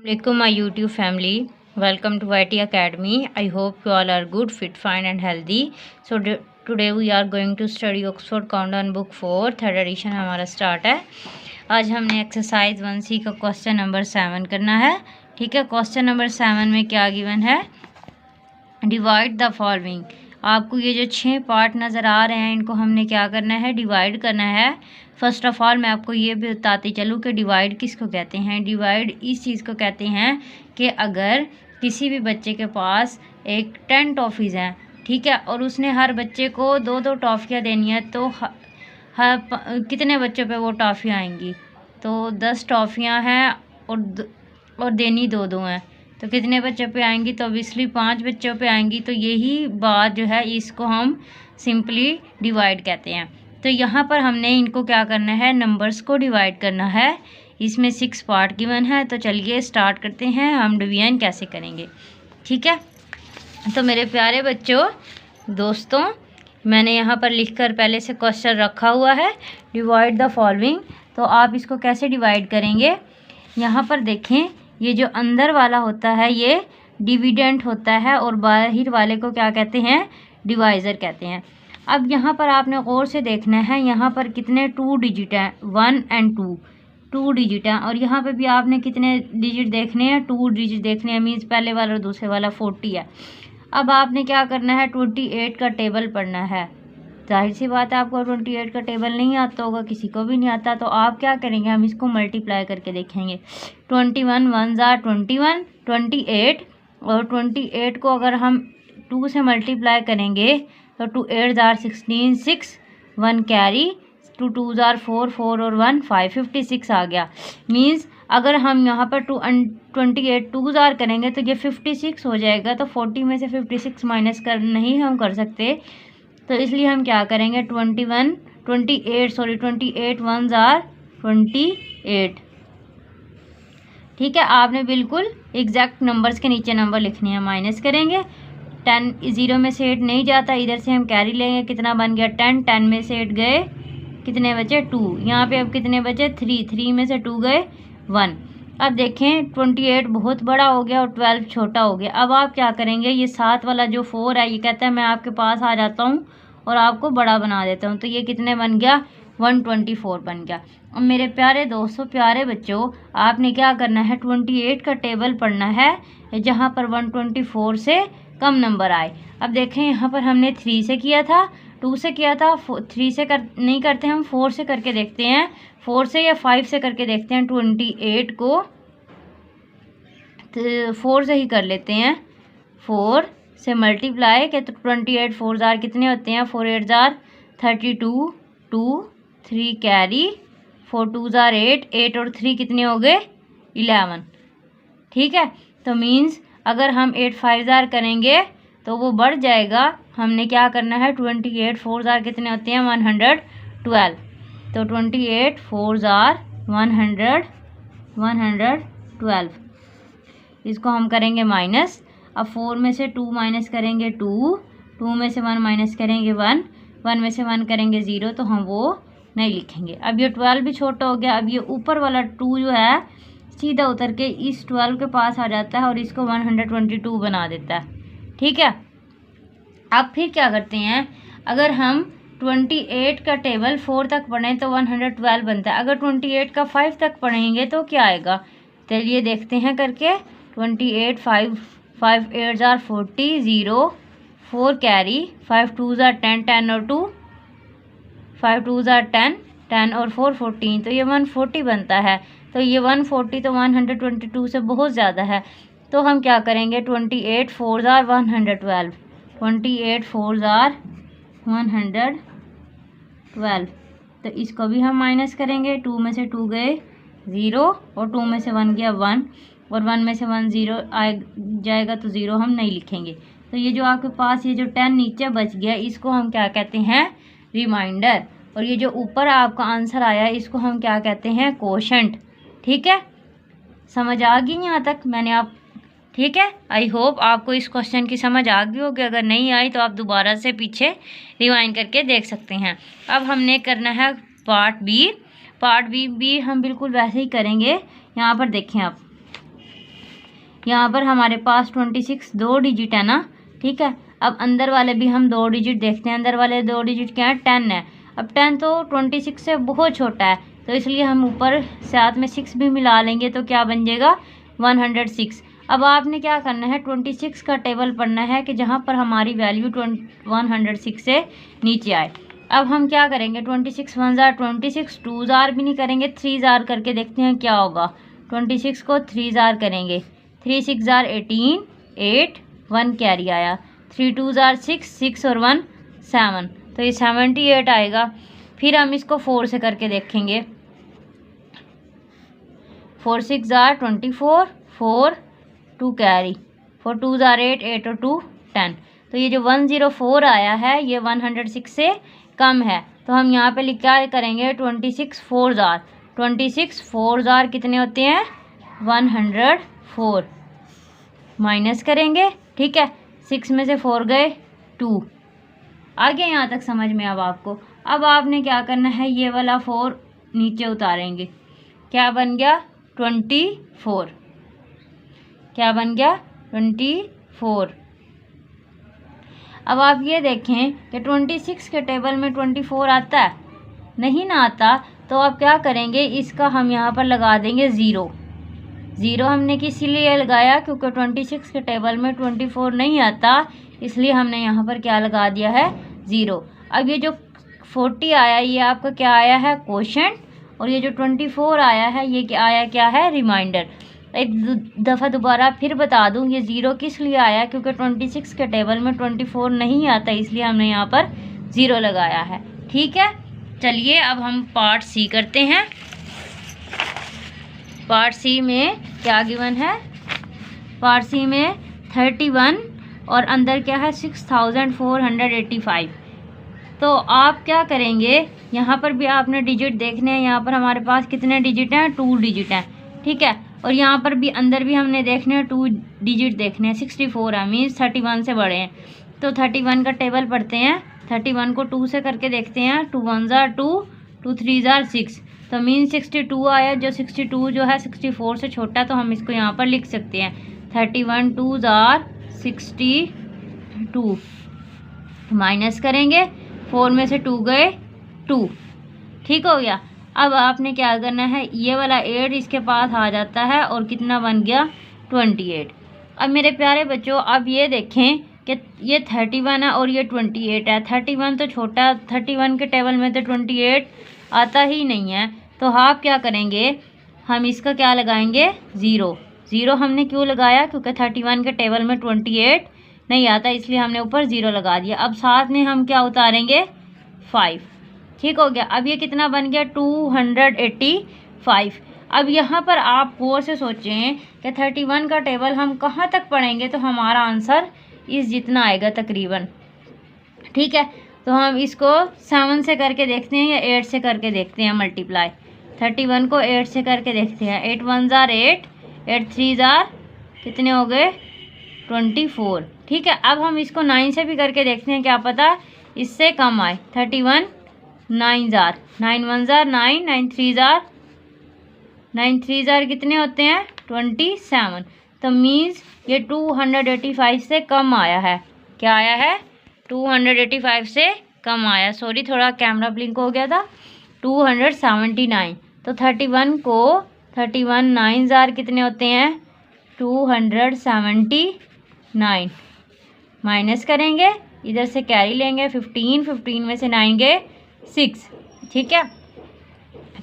Assalamualaikum my YouTube family. Welcome to IT Academy. I hope you all are good, fit, fine and healthy. So today we are going to study Oxford Countdown Book 4 third edition हमारा start है। आज हमने exercise 1C का question number 7 करना है। ठीक है, question number 7 में क्या गिवन है, डिवाइड द फॉलोइंग। आपको ये जो 6 पार्ट नज़र आ रहे हैं इनको हमने क्या करना है, डिवाइड करना है। फर्स्ट ऑफ ऑल मैं आपको ये भी बताती चलूँ कि डिवाइड किसको कहते हैं। डिवाइड इस चीज़ को कहते हैं कि अगर किसी भी बच्चे के पास एक 10 टॉफ़ीज़ हैं, ठीक है, और उसने हर बच्चे को 2-2 टॉफ़ियाँ देनी है तो कितने बच्चों पे वो टॉफ़ियाँ आएंगी। तो 10 टॉफ़ियाँ हैं और देनी 2-2 हैं, तो कितने बच्चों पे आएंगी, तो ऑब्वियसली 5 बच्चों पे आएंगी। तो यही बात जो है इसको हम सिंपली डिवाइड कहते हैं। तो यहाँ पर हमने इनको क्या करना है, नंबर्स को डिवाइड करना है। इसमें 6 पार्ट गिवन है, तो चलिए स्टार्ट करते हैं हम डिवीजन कैसे करेंगे। ठीक है, तो मेरे प्यारे बच्चों दोस्तों, मैंने यहाँ पर लिखकर पहले से क्वेश्चन रखा हुआ है, डिवाइड द फॉलोइंग। तो आप इसको कैसे डिवाइड करेंगे, यहाँ पर देखें, ये जो अंदर वाला होता है ये डिविडेंट होता है और बाहर वाले को क्या कहते हैं, डिवाइज़र कहते हैं। अब यहाँ पर आपने गौर से देखना है, यहाँ पर कितने 2 डिजिट हैं, 1 and 2 डिजिट हैं, और यहाँ पे भी आपने कितने डिजिट देखने हैं, 2 डिजिट देखने हैं। मीन्स पहले वाला और दूसरे वाला 40 है। अब आपने क्या करना है, 28 का टेबल पढ़ना है। जाहिर सी बात है आपको 28 का टेबल नहीं आता होगा, किसी को भी नहीं आता। तो आप क्या करेंगे, हम इसको मल्टीप्लाई करके देखेंगे। 21 1 जार 21, 28, और 28 को अगर हम 2 से मल्टीप्लाई करेंगे तो 2 8 जार 16, 6 1 कैरी, 2 2 जार 4 4 और 1 5, 56 आ गया। मीन्स अगर हम यहाँ पर 28 2 जार करेंगे तो ये 56 हो जाएगा। तो 40 में से 56 माइनस कर नहीं हम कर सकते, तो इसलिए हम क्या करेंगे, 28 1 जार 28। ठीक है, आपने बिल्कुल एग्जैक्ट नंबर्स के नीचे नंबर लिखने हैं। माइनस करेंगे, 10 0 में से 8 नहीं जाता, इधर से हम कैरी लेंगे, कितना बन गया 10 में से 8 गए, कितने बचे 2। यहाँ पे अब कितने बचे 3 में से 2 गए 1। अब देखें 28 बहुत बड़ा हो गया और 12 छोटा हो गया। अब आप क्या करेंगे, ये 7 वाला जो 4 है ये कहता है मैं आपके पास आ जाता हूँ और आपको बड़ा बना देता हूँ। तो ये कितने बन गया, 124 बन गया। अब मेरे प्यारे दोस्तों, प्यारे बच्चों, आपने क्या करना है, 28 का टेबल पढ़ना है जहाँ पर 124 से कम नंबर आए। अब देखें यहाँ पर हमने 3 से किया था, 2 से किया था, 3 से नहीं करते, हम 4 से करके देखते हैं, 4 से या 5 से करके देखते हैं। 28 को 4 से ही कर लेते हैं, 4 से मल्टीप्लाई के, तो 28 4 जार कितने होते हैं, 4 8 जार 32, 2 3 कैरी, 4 2 जार 8 और 3 कितने हो गए 11। ठीक है, तो मीन्स अगर हम 8 5 जार करेंगे तो वो बढ़ जाएगा। हमने क्या करना है, 28 4 जार कितने होते हैं, 112। तो 28 4 जार 112, इसको हम करेंगे माइनस। अब 4 में से 2 माइनस करेंगे 2 में से 1 माइनस करेंगे 1 में से 1 करेंगे 0, तो हम वो नहीं लिखेंगे। अब ये 12 भी छोटा हो गया। अब ये ऊपर वाला 2 जो है सीधा उतर के इस 12 के पास आ जाता है और इसको 122 बना देता है। ठीक है, अब फिर क्या करते हैं, अगर हम 28 का टेबल 4 तक पढ़ें तो 112 बनता है। अगर 28 का 5 तक पढ़ेंगे तो क्या आएगा, चलिए देखते हैं करके। 28 5 8 जार 40, 0 4 कैरी, 5 2 जार 10 और 2 5 2 जार 10 और 4 14, तो ये 140 बनता है। तो ये 140 तो 122 से बहुत ज़्यादा है। तो हम क्या करेंगे, 28 4 जार 112, 28 4 जार 112, तो इसको भी हम माइनस करेंगे। 2 में से 2 गए 0 और 2 में से 1 गया 1 और 1 में से 1 0 आ जाएगा, तो 0 हम नहीं लिखेंगे। तो ये जो आपके पास ये जो 10 नीचे बच गया इसको हम क्या कहते हैं, रिमाइंडर। और ये जो ऊपर आपका आंसर आया इसको हम क्या कहते हैं, कोशेंट। ठीक है, समझ आ गई यहाँ तक मैंने आप। ठीक है, आई होप आपको इस क्वेश्चन की समझ आ गई होगी। अगर नहीं आई तो आप दोबारा से पीछे रिवाइंड करके देख सकते हैं। अब हमने करना है पार्ट बी। पार्ट बी भी हम बिल्कुल वैसे ही करेंगे। यहाँ पर देखें आप, यहाँ पर हमारे पास 26 दो डिजिट है ना, ठीक है। अब अंदर वाले भी हम दो डिजिट देखते हैं। अंदर वाले दो डिजिट क्या है, 10 है। अब 10 तो 26 से बहुत छोटा है, तो इसलिए हम ऊपर साथ में 6 भी मिला लेंगे तो क्या बन जाएगा, 106। अब आपने क्या करना है, 26 का टेबल पढ़ना है कि जहाँ पर हमारी वैल्यू 106 से नीचे आए। अब हम क्या करेंगे, 26 1 जार 26, 2 जार भी नहीं करेंगे, 3 जार करके देखते हैं क्या होगा। 26 को 3 जार करेंगे, 3 6 जार 18, 8 1 कैरी आया, 3 2 जार 6, 6 और 1 7, तो ये 78 आएगा। फिर हम इसको 4 से करके देखेंगे, 4 6 जार 24, 4 2 कैरी, 4 2 जार 8, 8 और 2 10। तो ये जो 104 आया है ये 106 से कम है, तो हम यहाँ पे क्या करेंगे, 26 4 जार, 26 4 जार कितने होते हैं, 104, माइनस करेंगे, ठीक है। 6 में से 4 गए 2। आगे यहाँ तक समझ में अब आपको। अब आपने क्या करना है, ये वाला 4 नीचे उतारेंगे, क्या बन गया 24, क्या बन गया 24। अब आप ये देखें कि 26 के टेबल में 24 आता है, नहीं ना आता, तो आप क्या करेंगे, इसका हम यहाँ पर लगा देंगे 0। 0 हमने किस लिए लगाया, क्योंकि 26 के टेबल में 24 नहीं आता, इसलिए हमने यहाँ पर क्या लगा दिया है, 0। अब ये जो 40 आया ये आपका क्या आया है, क्वोशंट, और ये जो 24 आया है ये क्या आया, क्या है, रिमाइंडर। एक दफ़ा दोबारा फिर बता दूं, ये 0 किस लिए आया, क्योंकि 26 के टेबल में 24 नहीं आता, इसलिए हमने यहाँ पर 0 लगाया है, ठीक है। चलिए अब हम पार्ट सी करते हैं। पार्ट सी में क्या गिवन है, पार्ट सी में 31 और अंदर क्या है 6485। तो आप क्या करेंगे, यहाँ पर भी आपने डिजिट देखने हैं, यहाँ पर हमारे पास कितने डिजिट हैं, 2 डिजिट हैं, ठीक है। और यहाँ पर भी अंदर भी हमने देखने हैं 2 डिजिट देखने हैं, 64 है, मीन्स 31 से बड़े हैं। तो 31 का टेबल पढ़ते हैं, 31 को 2 से करके देखते हैं, 2 1 जार 2, 2 3 जार 6, तो मीन 62 आया। जो 62 जो है 64 से छोटा, तो हम इसको यहाँ पर लिख सकते हैं 31 2 जार 62, माइनस करेंगे, 4 में से 2 गए 2, ठीक हो गया। अब आपने क्या करना है, ये वाला 8 इसके पास आ जाता है और कितना बन गया 28। अब मेरे प्यारे बच्चों अब ये देखें कि ये 31 है और ये 28 है। 31 तो छोटा, 31 के टेबल में तो 28 आता ही नहीं है, तो आप क्या करेंगे, हम इसका क्या लगाएंगे 0। 0 हमने क्यों लगाया, क्योंकि 31 के टेबल में 28 नहीं आता, इसलिए हमने ऊपर 0 लगा दिया। अब साथ में हम क्या उतारेंगे 5, ठीक हो गया। अब ये कितना बन गया 285। अब यहाँ पर आप गौर से सोचें कि 31 का टेबल हम कहाँ तक पढ़ेंगे, तो हमारा आंसर इस जितना आएगा तकरीबन, ठीक है। तो हम इसको 7 से करके देखते हैं या 8 से करके देखते हैं मल्टीप्लाई। 31 को 8 से करके देखते हैं, 8 1 जार 8, 8 3 जार कितने हो गए 24, ठीक है। अब हम इसको 9 से भी करके देखते हैं, क्या पता इससे कम आए। 31 9 जार, 9 1 जार 9, 9 3 जार, 9 3 जार कितने होते हैं 27, तो मीन्स ये 285 से कम आया है। क्या आया है 285 से कम आया, सॉरी थोड़ा कैमरा ब्लिंक हो गया था, 279। तो 31 को 31 9 जार कितने होते हैं 279, माइनस करेंगे, इधर से कैरी लेंगे 15, 15 में से 9 गए 6, ठीक है।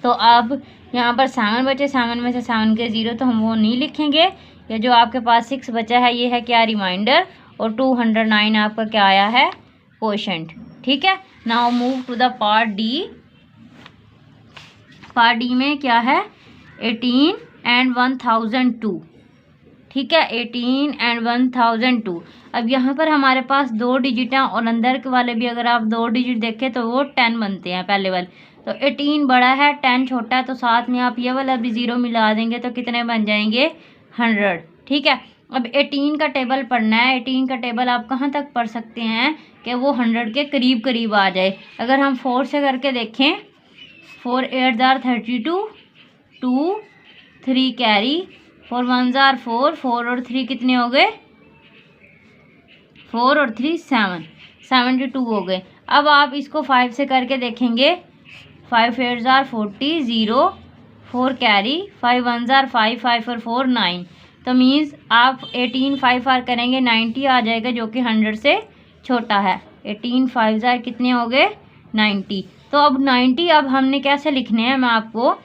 तो अब यहाँ पर 7 बचे, 7 में से 7 के 0, तो हम वो नहीं लिखेंगे। ये जो आपके पास 6 बचा है ये है क्या रिमाइंडर, और 209 आपका क्या आया है क्वोशंट, ठीक है। Now move to the part D. Part D में क्या है 18 एंड 1002, ठीक है, 18 एंड 1002। अब यहाँ पर हमारे पास 2 डिजिट हैं और अंदर के वाले भी अगर आप 2 डिजिट देखें तो वो 10 बनते हैं पहले वाले। तो 18 बड़ा है 10 छोटा है, तो साथ में आप ये वाला भी 0 मिला देंगे तो कितने बन जाएंगे 100, ठीक है। अब 18 का टेबल पढ़ना है। 18 का टेबल आप कहाँ तक पढ़ सकते हैं कि वो 100 के करीब करीब आ जाए। अगर हम 4 से करके देखें, 4 8 जार 32, 2 3 कैरी 4 1 जार 4, 4 और 3 कितने हो गए, 4 और 3 7, 72 हो गए। अब आप इसको 5 से करके देखेंगे, 5 8 जार 40, 0 4 कैरी, 5 1 जार 5, 5 और 4 9। तो मीन्स आप 18 5 आर करेंगे 90 आ जाएगा, जो कि 100 से छोटा है। 18 5 जार कितने हो गए, 90। तो अब 90 अब हमने कैसे लिखने हैं, मैं आपको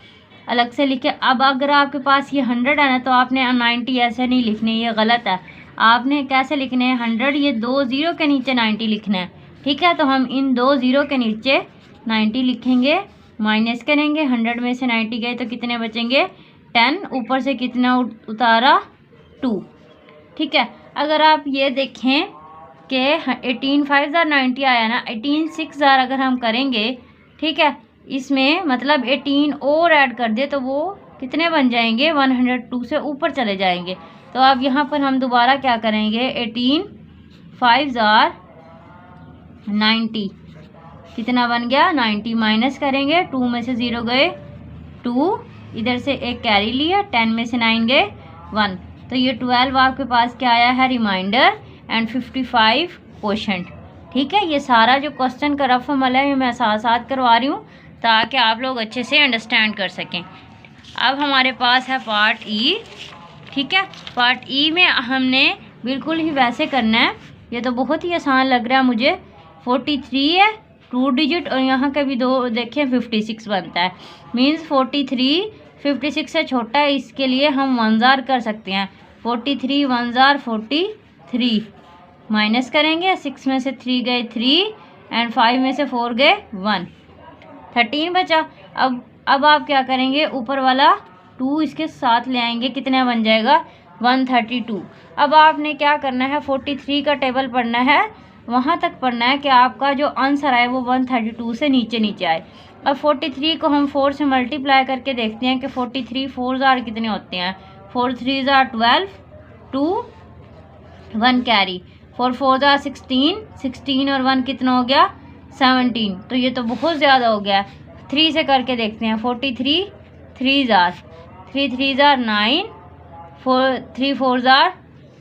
अलग से लिखे। अब अगर आपके पास ये 100 है ना, तो आपने 90 ऐसे नहीं लिखने, ये गलत है। आपने कैसे लिखने हैं, 100 ये 2 0 के नीचे 90 लिखना है, ठीक है। तो हम इन 2 0 के नीचे 90 लिखेंगे, माइनस करेंगे, 100 में से 90 गए तो कितने बचेंगे, 10, ऊपर से कितना उतारा, 2, ठीक है। अगर आप ये देखें कि 18 5 जार 90 आया ना, 18 6 जार अगर हम करेंगे, ठीक है, इसमें मतलब 18 और ऐड कर दे तो वो कितने बन जाएंगे, 102 से ऊपर चले जाएंगे। तो अब यहाँ पर हम दोबारा क्या करेंगे, 18 5 जार 90 कितना बन गया, 90, माइनस करेंगे, 2 में से 0 गए 2, इधर से एक कैरी लिया, 10 में से 9 गए 1। तो ये 12 आपके पास क्या आया है, रिमाइंडर, एंड 55 क्वोशंट, ठीक है। ये सारा जो क्वेश्चन का रफ अमल है ये मैं साथ साथ करवा रही हूँ ताकि आप लोग अच्छे से अंडरस्टैंड कर सकें। अब हमारे पास है पार्ट ई, ठीक है। पार्ट ई में हमने बिल्कुल ही वैसे करना है, ये तो बहुत ही आसान लग रहा है मुझे। 43 है 2 डिजिट और यहाँ के भी 2 देखें, 56 बनता है, मीन्स 43 56 से छोटा है, इसके लिए हम 1 जार कर सकते हैं। 43 1 जार 43, माइनस करेंगे, 6 में से 3 गए 3 एंड 5 में से 4 गए 1, 13 बचा। अब आप क्या करेंगे, ऊपर वाला 2 इसके साथ ले आएंगे, कितना बन जाएगा, 132। अब आपने क्या करना है, 43 का टेबल पढ़ना है, वहाँ तक पढ़ना है कि आपका जो आंसर आए वो 132 से नीचे नीचे आए। अब 43 को हम 4 से मल्टीप्लाई करके देखते हैं कि 43 4 जार कितने होते हैं, 4 3 जार 12, 2 1 कैरी, 4 4 जार 16, 16 और 1 कितना हो गया, 17। तो ये तो बहुत ज़्यादा हो गया। 3 से करके देखते हैं, 43 3 जार 3 3 जार 9, 4 3 4 जार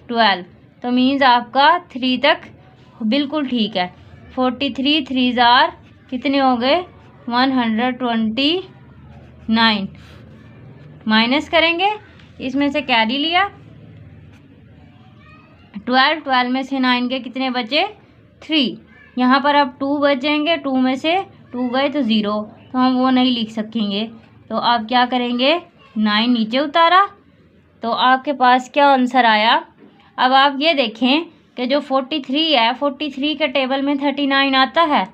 12। तो मीन्स आपका 3 तक बिल्कुल ठीक है। 43 3 जार कितने हो गए, 129, माइनस करेंगे, इसमें से कैरी लिया, 12 में से 9 के कितने बचे, 3। यहाँ पर अब 2 बचेंगे, 2 में से 2 गए तो 0, तो हम वो नहीं लिख सकेंगे। तो आप क्या करेंगे, 9 नीचे उतारा, तो आपके पास क्या आंसर आया। अब आप ये देखें कि जो 43 है, 43 के टेबल में 39 आता है,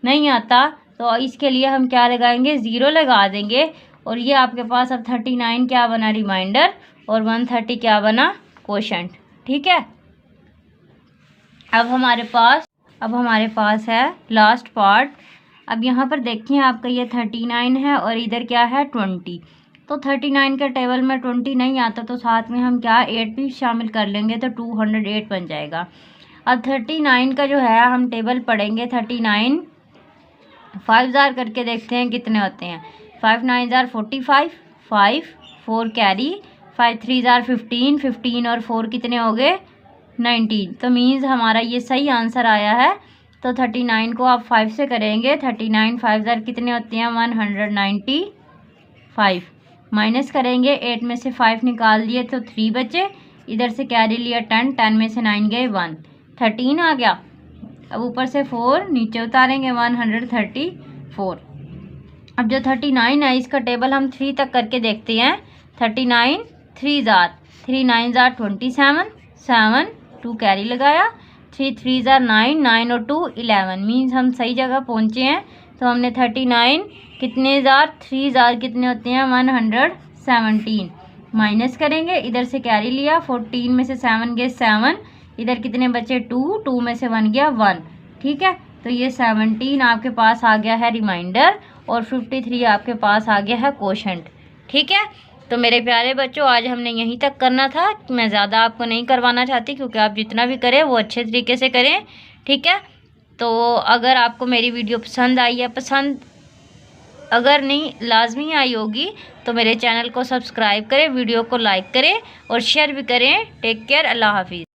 नहीं आता, तो इसके लिए हम क्या लगाएंगे, 0 लगा देंगे। और ये आपके पास अब 39 क्या बना, रिमाइंडर, और 130 क्या बना, क्वोशंट, ठीक है। अब हमारे पास है लास्ट पार्ट। अब यहाँ पर देखिए आपका ये 39 है और इधर क्या है 20। तो 39 के टेबल में 20 नहीं आता, तो साथ में हम क्या 8 भी शामिल कर लेंगे, तो 208 बन जाएगा। अब 39 का जो है हम टेबल पढ़ेंगे, 39 5 जार करके देखते हैं कितने होते हैं। 5 9 जार 45, 5 4 कैरी, 5 3 जार 15, 15 और 4 कितने हो गए, 19। तो मीन्स हमारा ये सही आंसर आया है। तो 39 को आप 5 से करेंगे, 39 5 जार कितने होते हैं, 195, माइनस करेंगे, 8 में से 5 निकाल दिए तो 3 बचे, इधर से कैरी लिया 10, 10 में से 9 गए 1, 13 आ गया। अब ऊपर से 4 नीचे उतारेंगे, 134। अब जो 39 है इसका टेबल हम 3 तक करके देखते हैं। 39 3 जार 3 9 जार 27, 7 2 कैरी लगाया, 3 3 जार 9, 9 और 2 11, मीन्स हम सही जगह पहुंचे हैं। तो हमने 39 कितने जार 3 जार कितने होते हैं, 117, माइनस करेंगे, इधर से कैरी लिया, 14 में से 7 गए 7, इधर कितने बचे 2, 2 में से 1 गया 1, ठीक है। तो ये 17 आपके पास आ गया है रिमाइंडर और 53 आपके पास आ गया है क्वोशंट, ठीक है। तो मेरे प्यारे बच्चों आज हमने यहीं तक करना था, मैं ज़्यादा आपको नहीं करवाना चाहती क्योंकि आप जितना भी करें वो अच्छे तरीके से करें, ठीक है। तो अगर आपको मेरी वीडियो पसंद आई है, पसंद अगर नहीं लाजमी आई होगी तो मेरे चैनल को सब्सक्राइब करें, वीडियो को लाइक करें और शेयर भी करें। टेक केयर, अल्लाह हाफिज़।